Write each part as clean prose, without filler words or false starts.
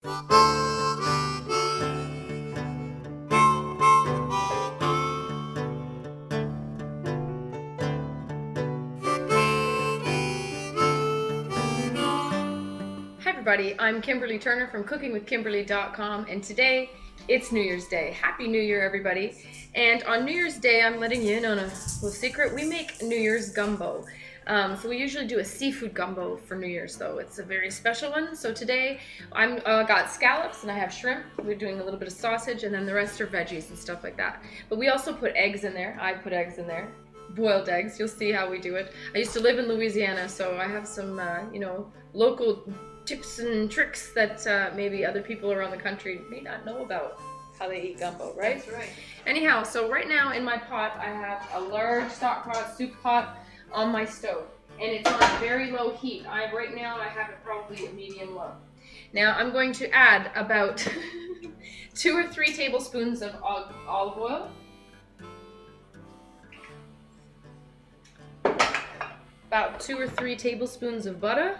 Hi everybody, I'm Kimberly Turner from cookingwithkimberly.com, and today it's New Year's Day. Happy New Year everybody. And on New Year's Day I'm letting you in on a little secret. We make New Year's gumbo. So we usually do a seafood gumbo for New Year's though. It's a very special one. So today I'm got scallops and I have shrimp. We're doing a little bit of sausage and then the rest are veggies and stuff like that. But we also put eggs in there. I put eggs in there. Boiled eggs. You'll see how we do it. I used to live in Louisiana, so I have some local tips and tricks that maybe other people around the country may not know about how they eat gumbo, right? That's right. Anyhow, so right now in my pot I have a large stock pot, soup pot on my stove, and it's on very low heat. Right now I have it probably at medium low. Now I'm going to add about 2 or 3 tablespoons of olive oil, about 2 or 3 tablespoons of butter.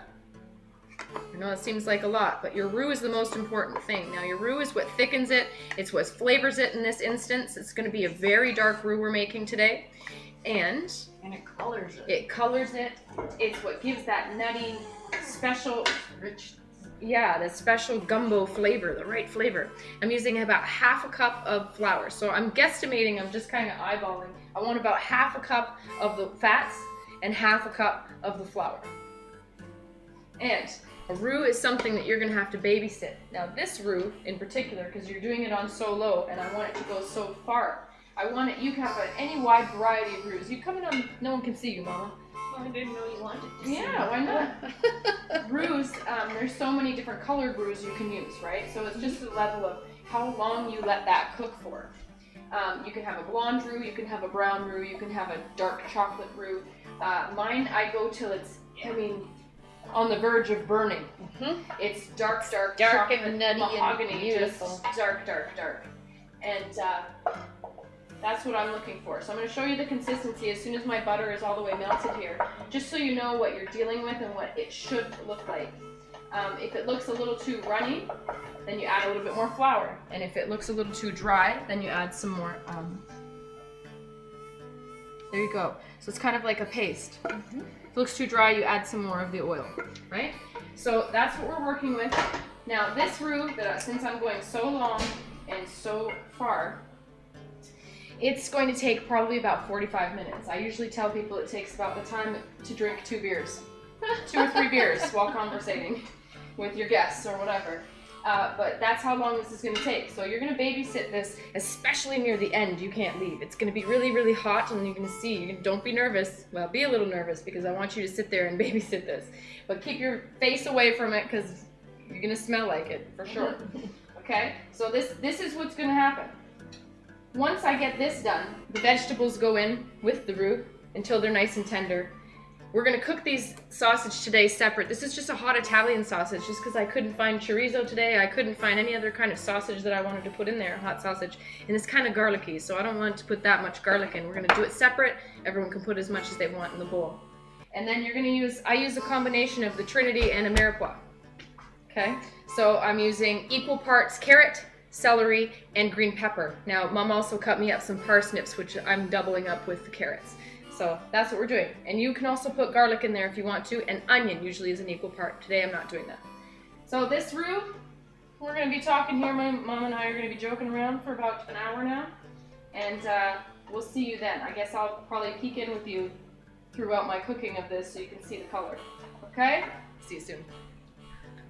I know it seems like a lot, but your roux is the most important thing. Now your roux is what thickens it. It's what flavors it in this instance. It's going to be a very dark roux we're making today. And it colors it. It colors it. It's what gives that nutty, special, Rich. yeah, the special gumbo flavor, the right flavor. I'm using about half a cup of flour. So I'm guesstimating, I'm just kind of eyeballing. I want about half a cup of the fats and half a cup of the flour. And a roux is something that you're going to have to babysit. Now this roux in particular, because you're doing it on so low and I want it to go so far, you can have any wide variety of roux. You come in on, no one can see you, Mama. Well, I didn't know you wanted to see. Yeah, why not? Roux, there's so many different colored roux you can use, right? So it's just a level of how long you let that cook for. You can have a blonde roux, you can have a brown roux, you can have a dark chocolate roux. Mine, I go till it's, on the verge of burning. It's dark and nutty mahogany, and beautiful. just dark. And that's what I'm looking for. So I'm going to show you the consistency as soon as my butter is all the way melted here, just so you know what you're dealing with and what it should look like. If it looks a little too runny, then you add a little bit more flour. And if it looks a little too dry, then you add some more. There you go. So it's kind of like a paste. If it looks too dry, you add some more of the oil, right? So that's what we're working with. Now this roux, since I'm going so long and so far, it's going to take probably about 45 minutes. I usually tell people it takes about the time to drink 2 beers. 2 or 3 beers while conversating with your guests or whatever. But that's how long this is going to take. So you're going to babysit this, especially near the end. You can't leave. It's going to be really, really hot, and you're going to see. Don't be nervous. Well, be a little nervous because I want you to sit there and babysit this. But keep your face away from it because you're going to smell like it for sure. Okay? So this is what's going to happen. Once I get this done, the vegetables go in with the roux until they're nice and tender. We're going to cook these sausage today separate. This is just a hot Italian sausage just because I couldn't find chorizo today. I couldn't find any other kind of sausage that I wanted to put in there, hot sausage. And it's kind of garlicky, so I don't want to put that much garlic in. We're going to do it separate. Everyone can put as much as they want in the bowl. And then you're going to use, I use a combination of the Trinity and a mirepoix. Okay? So I'm using equal parts carrot, celery, and green pepper. Now, Mom also cut me up some parsnips, which I'm doubling up with the carrots. So that's what we're doing. And you can also put garlic in there if you want to, and onion usually is an equal part. Today I'm not doing that. So this roux, we're going to be talking here. My Mom and I are going to be joking around for about an hour now. And we'll see you then. I guess I'll probably peek in with you throughout my cooking of this so you can see the color. Okay? See you soon.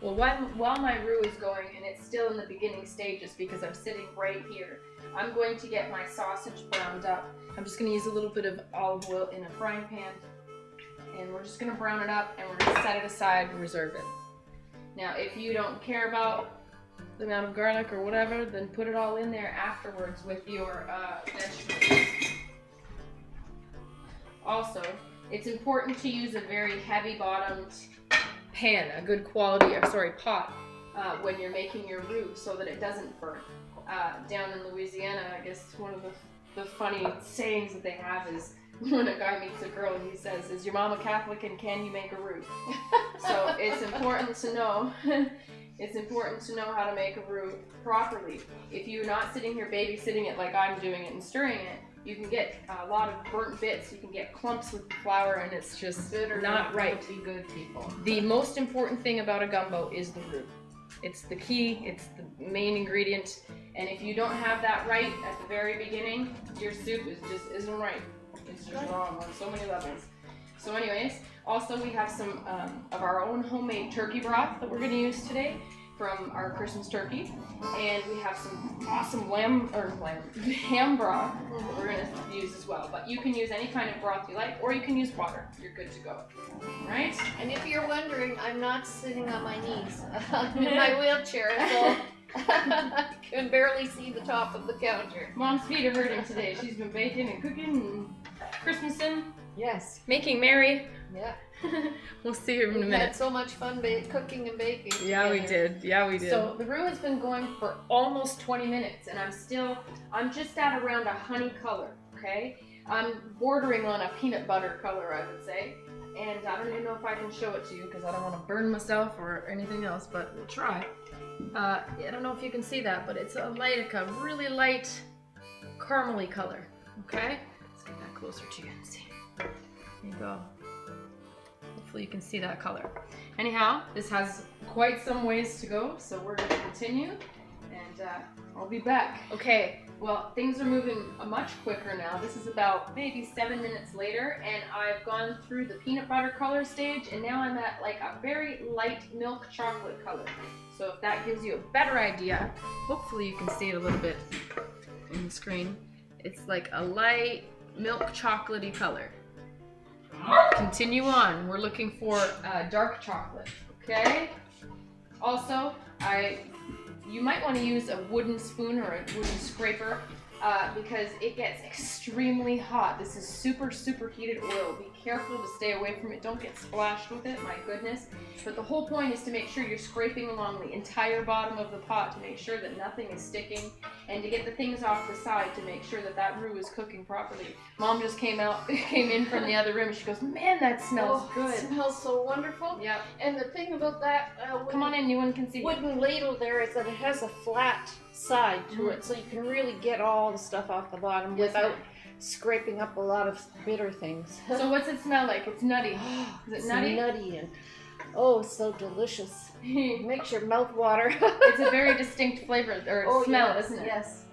Well, while my roux is going, and it's still in the beginning stages because I'm sitting right here, I'm going to get my sausage browned up. I'm just going to use a little bit of olive oil in a frying pan, and we're just going to brown it up, and we're going to set it aside and reserve it. Now, if you don't care about the amount of garlic or whatever, then put it all in there afterwards with your vegetables. Also, it's important to use a very heavy-bottomed pan, a good quality, pot, when you're making your roux so that it doesn't burn. Down in Louisiana, I guess one of the funny sayings that they have is when a guy meets a girl, he says, "Is your mama Catholic and can you make a roux?" So it's important to know it's important to know how to make a roux properly. If you're not sitting here babysitting it like I'm doing it and stirring it, you can get a lot of burnt bits, you can get clumps with the flour, and it's just not right. Be good, people. The most important thing about a gumbo is the roux. It's the key, it's the main ingredient, and if you don't have that right at the very beginning, your soup isn't right. It's just wrong on so many levels. So anyways, also we have some of our own homemade turkey broth that we're going to use today from our Christmas turkey, and we have some awesome ham broth that we're going to use as well. But you can use any kind of broth you like, or you can use water. You're good to go. All right? And if you're wondering, I'm not sitting on my knees. I'm in my wheelchair, so I can barely see the top of the counter. Mom's feet are hurting today. She's been baking and cooking and Christmasing. Yes. Making merry. Yeah. We'll see her in a We minute. had so much fun cooking and baking. Yeah, we together. did. Yeah, we did. So the roux has been going for almost 20 minutes, and I'm just at around a honey color, okay? I'm bordering on a peanut butter color, I would say. And I don't even know if I can show it to you because I don't want to burn myself or anything else, but we'll try. I don't know if you can see that, but it's a really light caramely color, okay? Let's get that closer to you and see. There you go. Hopefully you can see that color. Anyhow, this has quite some ways to go, so we're going to continue, and I'll be back. Okay, well, things are moving much quicker now. This is about maybe 7 minutes later, and I've gone through the peanut butter color stage, and now I'm at like a very light milk chocolate color. So if that gives you a better idea, hopefully you can see it a little bit in the screen. It's like a light milk chocolatey color. Continue on. We're looking for dark chocolate, okay? Also, you might want to use a wooden spoon or a wooden scraper because it gets extremely hot. This is super, super heated oil. Be careful to stay away from it. Don't get splashed with it, my goodness. But the whole point is to make sure you're scraping along the entire bottom of the pot to make sure that nothing is sticking, and to get the things off the side to make sure that that roux is cooking properly. Mom just came in from the other room, and she goes, "Man, that smells good." It smells so wonderful. Yeah. And the thing about that Come on in, no one can see. wooden ladle there is that it has a flat side to it, so you can really get all the stuff off the bottom without scraping up a lot of bitter things. So what's it smell like? It's nutty. Is it It's nutty? nutty and oh, it's so delicious. It makes your mouth water. It's a very distinct flavor or smell, yes, isn't it? Yes.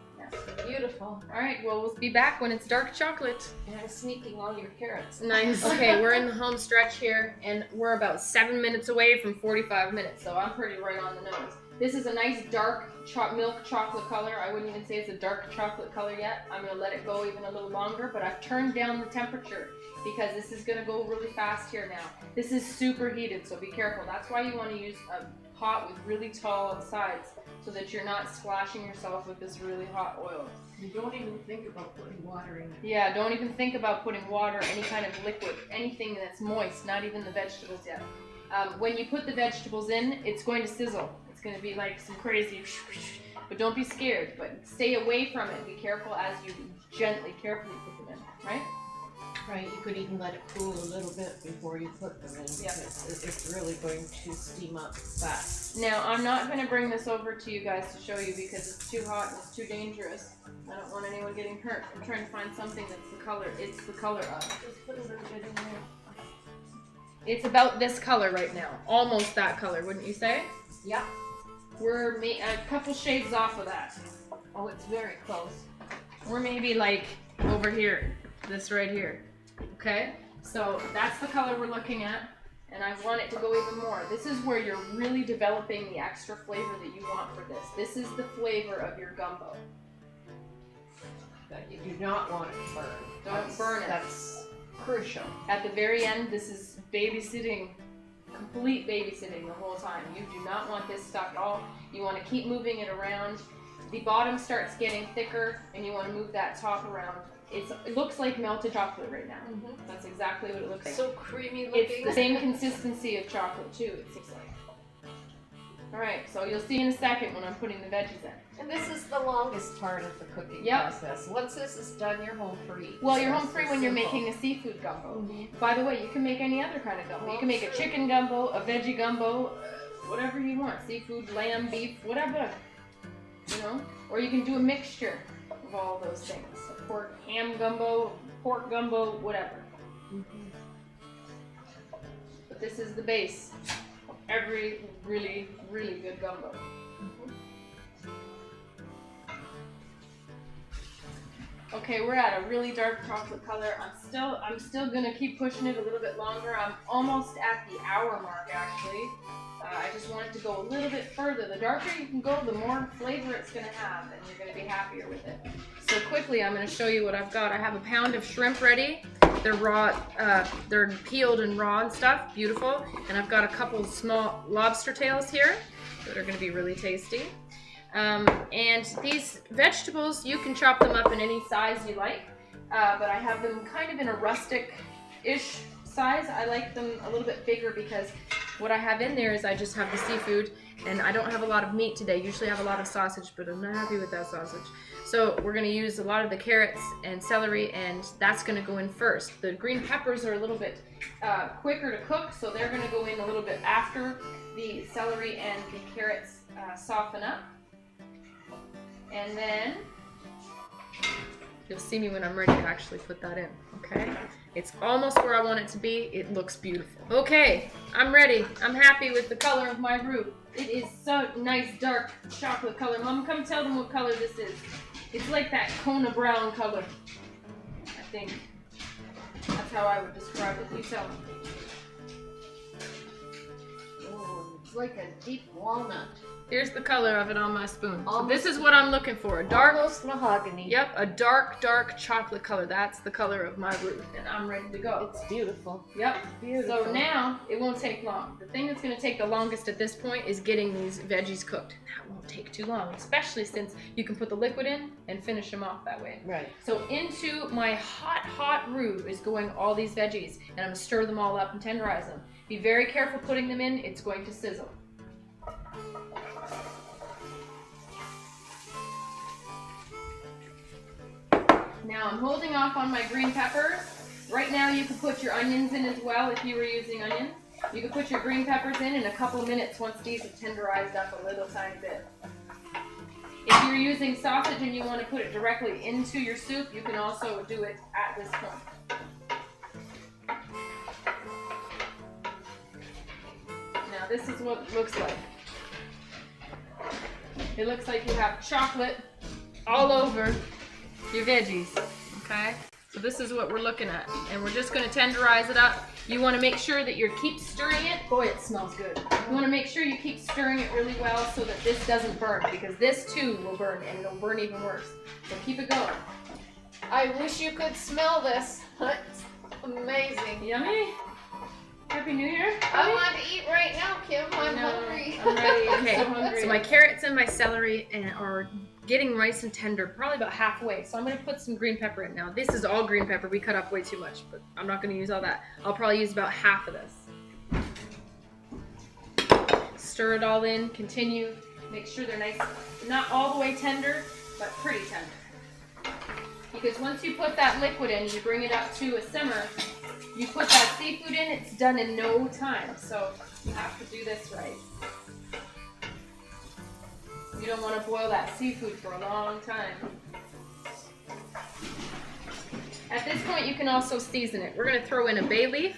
Beautiful. All right, well, we'll be back when it's dark chocolate. And sneaking all your carrots. Nice. Okay, we're in the home stretch here, and we're about 7 minutes away from 45 minutes, so I'm pretty right on the nose. This is a nice dark milk chocolate color. I wouldn't even say it's a dark chocolate color yet. I'm going to let it go even a little longer, but I've turned down the temperature because this is going to go really fast here now. This is super heated, so be careful. That's why you want to use a pot with really tall sides so that you're not splashing yourself with this really hot oil. You don't even think about putting water in it. Yeah, don't even think about putting water, any kind of liquid, anything that's moist, not even the vegetables yet. When you put the vegetables in, it's going to sizzle. It's going to be like some crazy, but don't be scared, but stay away from it. Be careful as you carefully put them in, right? Right, you could even let it cool a little bit before you put them in. Yeah. It's really going to steam up fast. Now, I'm not going to bring this over to you guys to show you because it's too hot and it's too dangerous. I don't want anyone getting hurt. I'm trying to find something that's the color of. Just put a little bit in there. It's about this color right now. Almost that color, wouldn't you say? Yeah. We're a couple shades off of that. Oh, it's very close. We're maybe like over here. This right here. Okay? So that's the color we're looking at. And I want it to go even more. This is where you're really developing the extra flavor that you want for this. This is the flavor of your gumbo. But you do not want it to burn. Don't burn it. That's crucial. At the very end, this is babysitting, complete babysitting the whole time. You do not want this stuck at all. You want to keep moving it around. The bottom starts getting thicker, and you want to move that top around. It looks like melted chocolate right now. Mm-hmm. That's exactly what it looks like. So creamy looking. It's the same consistency of chocolate too, it looks like. Alright, so you'll see in a second when I'm putting the veggies in. And this is the longest part of the cooking process. Once this is done, you're home free. Well, you're home free when you're making a seafood gumbo. Mm-hmm. By the way, you can make any other kind of gumbo. You can make a chicken gumbo, a veggie gumbo, whatever you want. Seafood, lamb, beef, whatever. You know? Or you can do a mixture of all those things. Pork, ham gumbo, pork gumbo, whatever. But this is the base of every really, really good gumbo. Okay, we're at a really dark chocolate color. I'm still gonna keep pushing it a little bit longer. I'm almost at the hour mark actually. I just want it to go a little bit further. The darker you can go, the more flavor it's gonna have, and you're gonna be happier with it. So quickly, I'm gonna show you what I've got. I have a pound of shrimp ready. They're raw, they're peeled and raw and stuff, beautiful. And I've got a couple small lobster tails here that are gonna be really tasty. And these vegetables, you can chop them up in any size you like, but I have them kind of in a rustic-ish size. I like them a little bit bigger because what I have in there is I just have the seafood, and I don't have a lot of meat today. Usually I have a lot of sausage, but I'm not happy with that sausage. So we're gonna use a lot of the carrots and celery, and that's gonna go in first. The green peppers are a little bit quicker to cook, so they're gonna go in a little bit after the celery and the carrots soften up. And then you'll see me when I'm ready to actually put that in, okay? It's almost where I want it to be. It looks beautiful. Okay, I'm ready. I'm happy with the color of my roux. It is so nice, dark chocolate color. Mom, come tell them what color this is. It's like that Kona brown color, I think. That's how I would describe it. You tell them. Oh, it's like a deep walnut. Here's the color of it on my spoon. So this is what I'm looking for. Dark, almost mahogany. Yep, a dark, dark chocolate color. That's the color of my roux, and I'm ready to go. It's beautiful. Yep. Beautiful. So now it won't take long. The thing that's going to take the longest at this point is getting these veggies cooked. That won't take too long, especially since you can put the liquid in and finish them off that way. Right. So into my hot, hot roux is going all these veggies, and I'm going to stir them all up and tenderize them. Be very careful putting them in. It's going to sizzle. Now I'm holding off on my green peppers. Right now you could put your onions in as well if you were using onions. You could put your green peppers in a couple of minutes once these have tenderized up a little tiny bit. If you're using sausage and you want to put it directly into your soup, you can also do it at this point. Now this is what it looks like. It looks like you have chocolate all over your veggies, okay? So this is what we're looking at, and we're just going to tenderize it up. You want to make sure that you keep stirring it. Boy, it smells good. You want to make sure you keep stirring it really well so that this doesn't burn, because this too will burn, and it'll burn even worse. So keep it going. I wish you could smell this. It's amazing. Yummy. Happy New Year. I want to eat right now, Kim. I'm hungry. I'm ready. I'm Okay, so hungry. so my carrots and my celery are getting nice and tender, probably about halfway. So I'm going to put some green pepper in. Now this is all green pepper. We cut up way too much, but I'm not going to use all that. I'll probably use about half of this. Stir it all in, continue. Make sure they're nice, not all the way tender, but pretty tender. Because once you put that liquid in, you bring it up to a simmer, you put that seafood in, it's done in no time. So you have to do this right. You don't want to boil that seafood for a long time. At this point, you can also season it. We're going to throw in a bay leaf,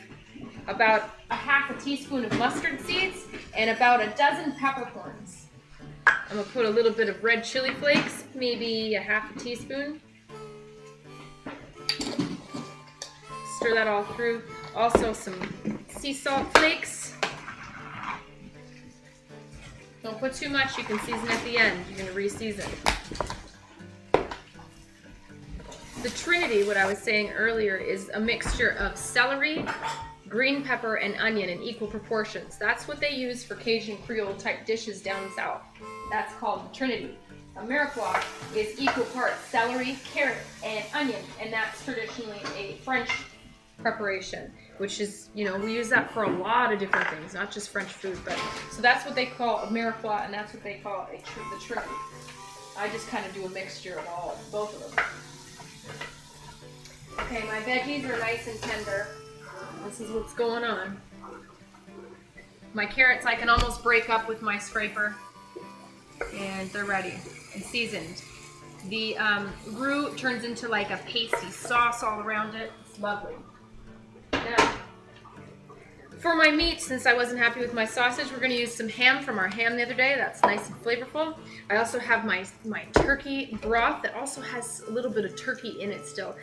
about a half a teaspoon of mustard seeds, and about a dozen peppercorns. I'm going to put a little bit of red chili flakes, maybe a half a teaspoon. Stir that all through. Also some sea salt flakes. Don't put too much, you can season at the end. You're going to re-season. The Trinity, what I was saying earlier, is a mixture of celery, green pepper, and onion in equal proportions. That's what they use for Cajun Creole type dishes down south. That's called the Trinity. A mirepoix is equal parts celery, carrot, and onion, and that's traditionally a French preparation, which is, you know, we use that for a lot of different things, not just French food, but so that's what they call a mirepoix, and that's what they call the Trinity. I just kind of do a mixture of both of them. Okay, my veggies are nice and tender. This is what's going on. My carrots I can almost break up with my scraper, and they're ready and seasoned. The roux turns into like a pasty sauce all around it. It's lovely. Now, for my meat, since I wasn't happy with my sausage, we're going to use some ham from our ham the other day. That's nice and flavorful. I also have my turkey broth that also has a little bit of turkey in it still.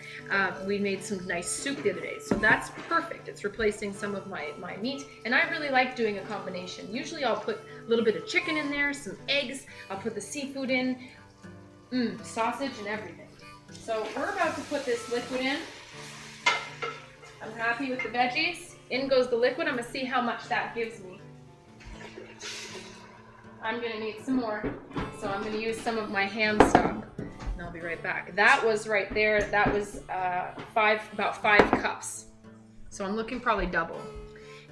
We made some nice soup the other day, so that's perfect. It's replacing some of my meat, and I really like doing a combination. Usually I'll put a little bit of chicken in there, some eggs, I'll put the seafood in, sausage and everything. So we're about to put this liquid in. I'm happy with the veggies. In goes the liquid. I'm going to see how much that gives me. I'm going to need some more, so I'm going to use some of my ham stock, and I'll be right back. That was right there. That was about 5 cups. So I'm looking probably double.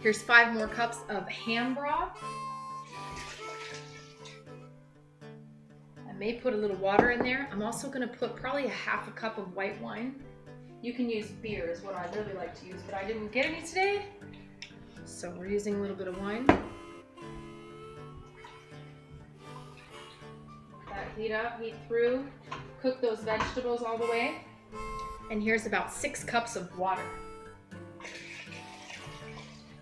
Here's 5 more cups of ham broth. I may put a little water in there. I'm also going to put probably a half a cup of white wine. You can use beer is what I really like to use, but I didn't get any today. So we're using a little bit of wine. That heat up, heat through, cook those vegetables all the way. And here's about 6 cups of water.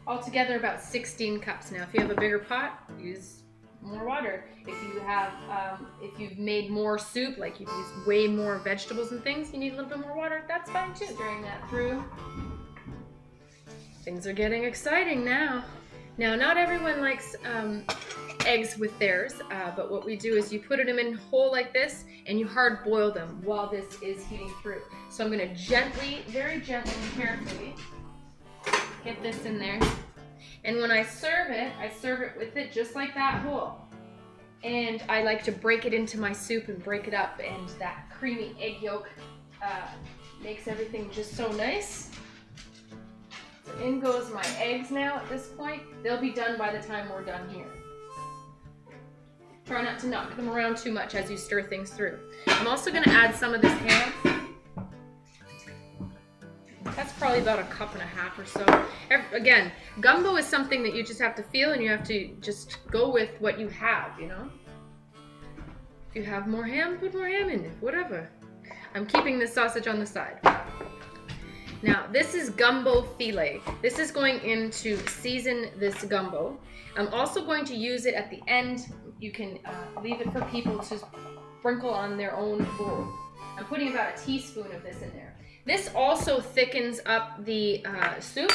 Altogether about 16 cups. Now if you have a bigger pot, use more water. If you have, if you've made more soup, like you've used way more vegetables and things, you need a little bit more water, that's fine too. Stirring that through. Things are getting exciting now. Now, not everyone likes eggs with theirs, but what we do is you put them in whole like this, and you hard boil them while this is heating through. So I'm gonna gently, very gently and carefully get this in there. And when I serve it with it just like that whole. And I like to break it into my soup and break it up, and that creamy egg yolk makes everything just so nice. So in goes my eggs now at this point. They'll be done by the time we're done here. Try not to knock them around too much as you stir things through. I'm also gonna add some of this ham. That's probably about a cup and a half or so. Again, gumbo is something that you just have to feel, and you have to just go with what you have, you know? If you have more ham, put more ham in it, whatever. I'm keeping this sausage on the side. Now, this is gumbo filet. This is going in to season this gumbo. I'm also going to use it at the end. You can leave it for people to sprinkle on their own bowl. I'm putting about a teaspoon of this in there. This also thickens up the soup,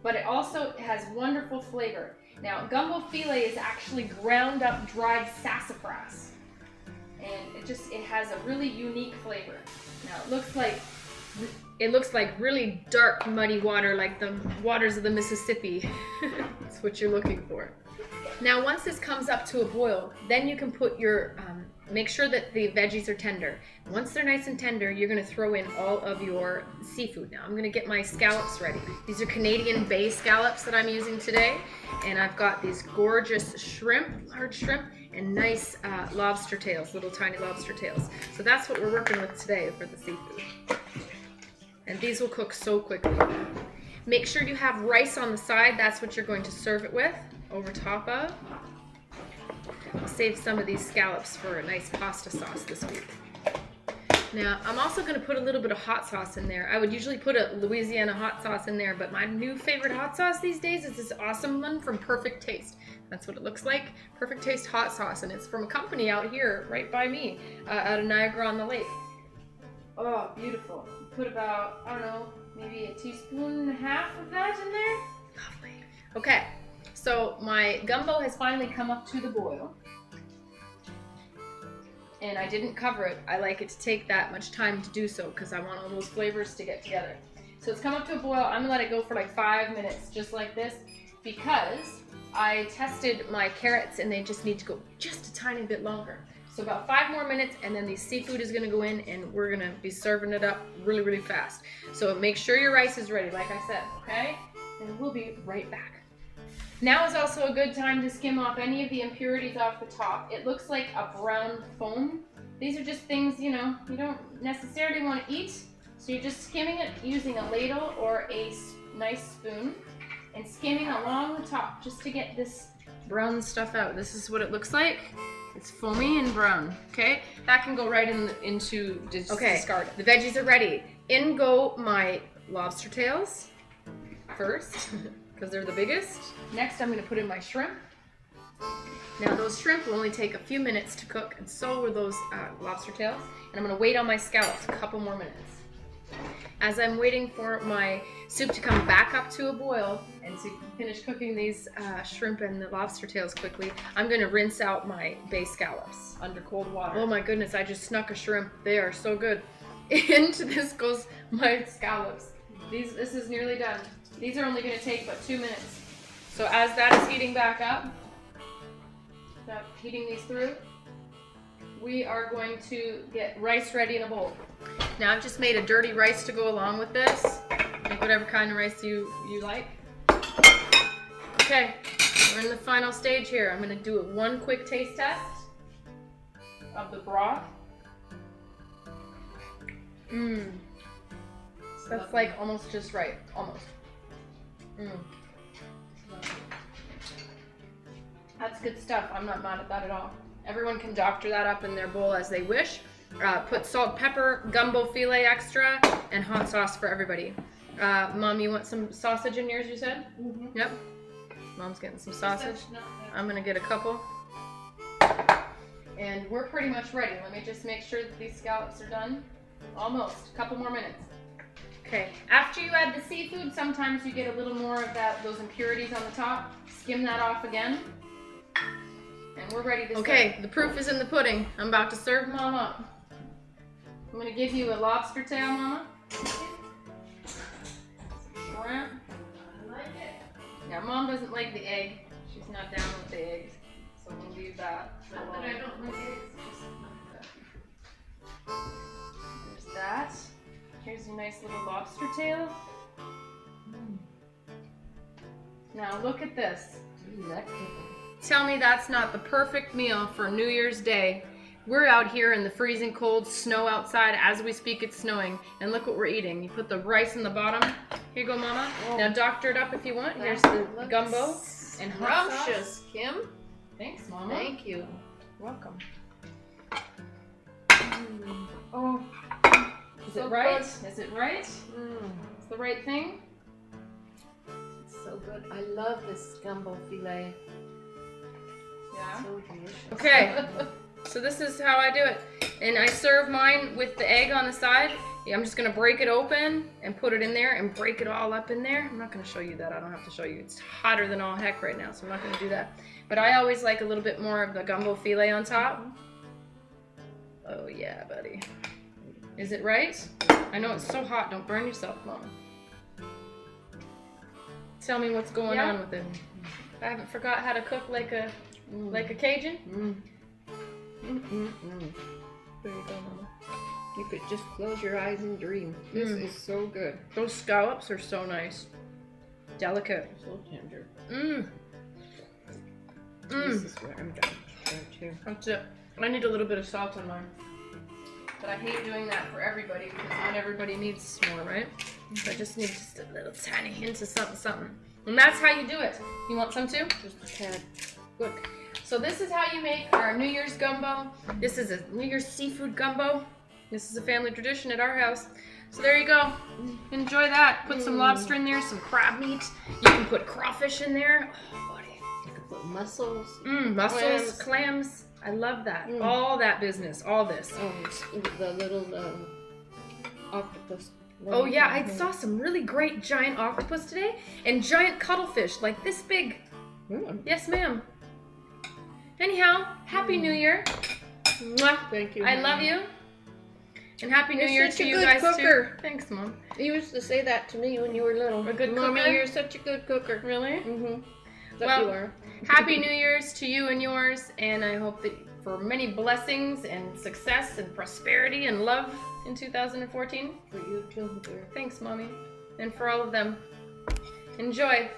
but it also has wonderful flavor. Now, gumbo filet is actually ground up dried sassafras, and it has a really unique flavor. Now, it looks like really dark, muddy water, like the waters of the Mississippi. That's what you're looking for. Now, once this comes up to a boil, then you can put your make sure that the veggies are tender. Once they're nice and tender, you're going to throw in all of your seafood. Now I'm going to get my scallops ready. These are Canadian Bay scallops that I'm using today, and I've got these gorgeous shrimp, large shrimp, and nice lobster tails, little tiny lobster tails. So that's what we're working with today for the seafood. And these will cook so quickly. Make sure you have rice on the side. That's what you're going to serve it with, over top of. I'll save some of these scallops for a nice pasta sauce this week. Now, I'm also going to put a little bit of hot sauce in there. I would usually put a Louisiana hot sauce in there, but my new favorite hot sauce these days is this awesome one from Perfect Taste. That's what it looks like, Perfect Taste hot sauce, and it's from a company out here, right by me, out of Niagara-on-the-Lake. Oh, beautiful. Put about, I don't know, maybe a teaspoon and a half of that in there. Lovely. Okay, so my gumbo has finally come up to the boil. And I didn't cover it. I like it to take that much time to do so because I want all those flavors to get together. So it's come up to a boil. I'm gonna let it go for like 5 minutes, just like this, because I tested my carrots and they just need to go just a tiny bit longer. So about 5 more minutes, and then the seafood is gonna go in, and we're gonna be serving it up really, really fast. So make sure your rice is ready, like I said, okay? And we'll be right back. Now is also a good time to skim off any of the impurities off the top. It looks like a brown foam. These are just things, you know, you don't necessarily want to eat. So you're just skimming it using a ladle or a nice spoon. and skimming along the top just to get this brown stuff out. This is what it looks like. It's foamy and brown, okay? That can go right into discard. The veggies are ready. In go my lobster tails first, because they're the biggest. Next, I'm gonna put in my shrimp. Now those shrimp will only take a few minutes to cook, and so will those lobster tails. And I'm gonna wait on my scallops a couple more minutes. As I'm waiting for my soup to come back up to a boil and to finish cooking these shrimp and the lobster tails quickly, I'm gonna rinse out my bay scallops under cold water. Oh my goodness, I just snuck a shrimp. They are so good. Into this goes my scallops. This is nearly done. These are only gonna take but 2 minutes. So as that is heating back up, heating these through, we are going to get rice ready in a bowl. Now I've just made a dirty rice to go along with this. Make whatever kind of rice you like. Okay, we're in the final stage here. I'm gonna do one quick taste test of the broth. That's like almost just right, almost. That's good stuff. I'm not mad at that at all. Everyone can doctor that up in their bowl as they wish. Put salt, pepper, gumbo filet extra, and hot sauce for everybody. Mom, you want some sausage in yours, you said? Mm-hmm. Yep. Mom's getting some sausage. I'm gonna get a couple. And we're pretty much ready. Let me just make sure that these scallops are done. Almost. A couple more minutes. Okay. After you add the seafood, sometimes you get a little more of those impurities on the top. Skim that off again. And we're ready to serve. Okay, the proof is in the pudding. I'm about to serve Mom up. I'm gonna give you a lobster tail, Mama. Shrimp. I like it. Yeah, Mom doesn't like the egg. She's not down with the eggs. So we'll leave that. Not that I don't like eggs, just like that. There's that. Here's a nice little lobster tail. Now look at this. Tell me that's not the perfect meal for New Year's Day. We're out here in the freezing cold, snow outside. As we speak, it's snowing. And look what we're eating. You put the rice in the bottom. Here you go, Mama. Oh. Now doctor it up if you want. Here's the gumbo and hot sauce. Kim. Thanks, Mama. Thank you. Welcome. Oh. Is it right? Is it right? It's the right thing? It's so good. I love this gumbo filet. Yeah. So delicious. Okay. So this is how I do it. And I serve mine with the egg on the side. Yeah, I'm just gonna break it open and put it in there and break it all up in there. I'm not gonna show you that. I don't have to show you. It's hotter than all heck right now, so I'm not gonna do that. But I always like a little bit more of the gumbo filet on top. Oh yeah, buddy. Is it right? I know it's so hot. Don't burn yourself, Mom. Tell me what's going on with it. I haven't forgot how to cook like a Cajun. There you go, Mama. You could just close your eyes and dream. This is so good. Those scallops are so nice. Delicate. So tender. This is where I'm done too. That's it. I need a little bit of salt on mine. But I hate doing that for everybody because not everybody needs more, right? So I just need just a little tiny hint of something. And that's how you do it. You want some too? Just a tad. Good. So this is how you make our New Year's gumbo. This is a New Year's seafood gumbo. This is a family tradition at our house. So there you go. Enjoy that. Put some lobster in there, some crab meat. You can put crawfish in there. Oh, buddy. You can put mussels. Mussels, clams. I love that. All that business. All this. The little octopus. Oh yeah, I saw some really great giant octopus today and giant cuttlefish like this big. Yes, ma'am. Anyhow, Happy New Year. Mwah. Thank you. I love you. And Happy New Year to you guys too. Thanks, Mom. You used to say that to me when you were little. A good Mommy, cooker? you're such a good cooker. Really? Well, you are. Happy New Year's to you and yours, and I hope that for many blessings and success and prosperity and love in 2014. For you too, dear. Thanks, Mommy. And for all of them. Enjoy.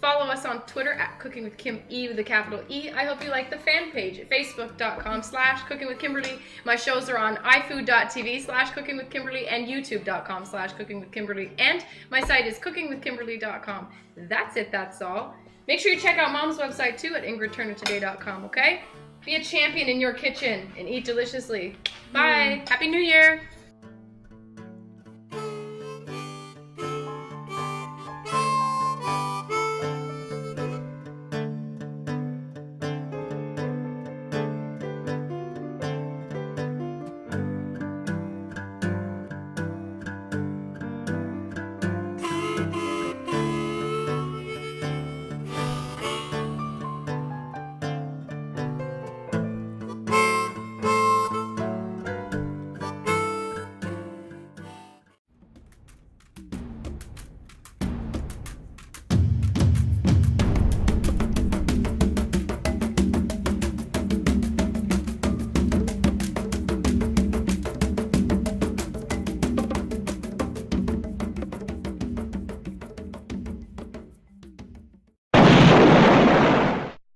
Follow us on Twitter at Cooking with Kim E with a capital E. I hope you like the fan page at facebook.com/Cooking with Kimberly. My shows are on ifood.tv/Cooking with Kimberly and youtube.com/Cooking with Kimberly. And my site is cookingwithkimberly.com. That's it, that's all. Make sure you check out Mom's website too at ingridturnertoday.com, okay? Be a champion in your kitchen and eat deliciously. Bye. Happy New Year.